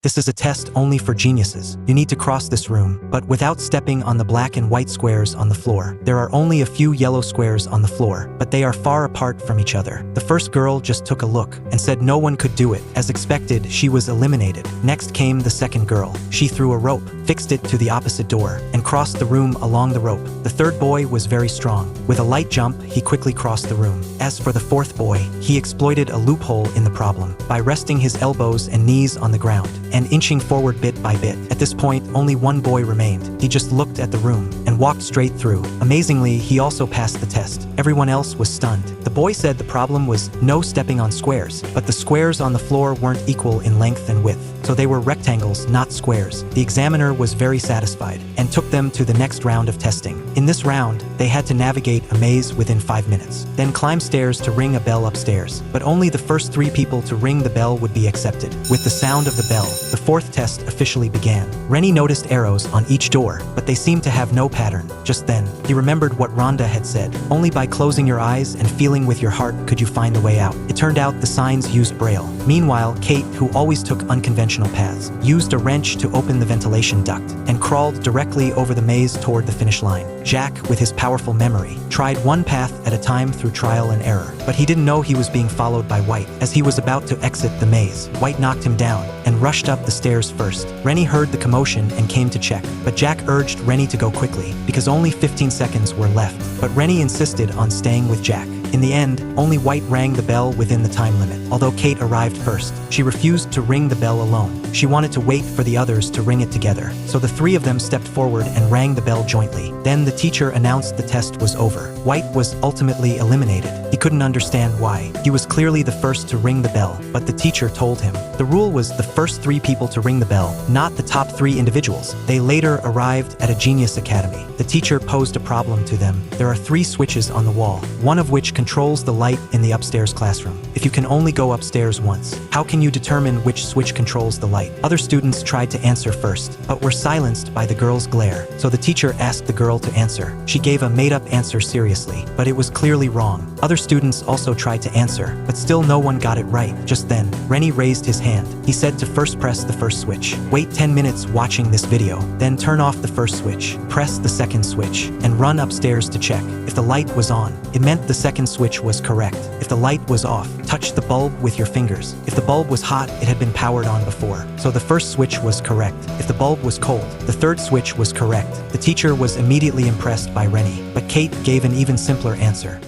This is a test only for geniuses. You need to cross this room, but without stepping on the black and white squares on the floor. There are only a few yellow squares on the floor, but they are far apart from each other. The first girl just took a look and said no one could do it. As expected, she was eliminated. Next came the second girl. She threw a rope, fixed it to the opposite door, and crossed the room along the rope. The third boy was very strong. With a light jump, he quickly crossed the room. As for the fourth boy, he exploited a loophole in the problem by resting his elbows and knees on the ground and inching forward bit by bit. At this point, only one boy remained. He just looked at the room and walked straight through. Amazingly, he also passed the test. Everyone else was stunned. The boy said the problem was no stepping on squares, but the squares on the floor weren't equal in length and width, so they were rectangles, not squares. The examiner was very satisfied and took them to the next round of testing. In this round, they had to navigate a maze within 5 minutes, then climb stairs to ring a bell upstairs. But only the first 3 people to ring the bell would be accepted. With the sound of the bell, the fourth test officially began. Rennie noticed arrows on each door, but they seemed to have no pattern. Just then, he remembered what Rhonda had said. Only by closing your eyes and feeling with your heart could you find the way out. It turned out the signs used Braille. Meanwhile, Kate, who always took unconventional paths, used a wrench to open the ventilation duct and crawled directly over the maze toward the finish line. Jack, with his powerful memory, tried one path at a time through trial and error, but he didn't know he was being followed by White. As he was about to exit the maze, White knocked him down and rushed up the stairs first. Rennie heard the commotion and came to check, but Jack urged Rennie to go quickly because only 15 seconds were left. But Rennie insisted on staying with Jack. In the end, only White rang the bell within the time limit. Although Kate arrived first, she refused to ring the bell alone. She wanted to wait for the others to ring it together. So the 3 of them stepped forward and rang the bell jointly. Then the teacher announced the test was over. White was ultimately eliminated. He couldn't understand why. He was clearly the first to ring the bell, but the teacher told him the rule was the first 3 people to ring the bell, not the top 3 individuals. They later arrived at a genius academy. The teacher posed a problem to them. There are 3 switches on the wall, one of which controls the light in the upstairs classroom. If you can only go upstairs once, how can you determine which switch controls the light? Other students tried to answer first, but were silenced by the girl's glare. So the teacher asked the girl to answer. She gave a made-up answer seriously, but it was clearly wrong. Other students also tried to answer, but still no one got it right. Just then, Rennie raised his hand. He said to first press the first switch. Wait 10 minutes watching this video, then turn off the first switch, press the second switch, and run upstairs to check. If the light was on, it meant the second switch was correct. If the light was off, touch the bulb with your fingers. If the bulb was hot, it had been powered on before, so the first switch was correct. If the bulb was cold, the third switch was correct. The teacher was immediately impressed by Rennie, but Kate gave an even simpler answer.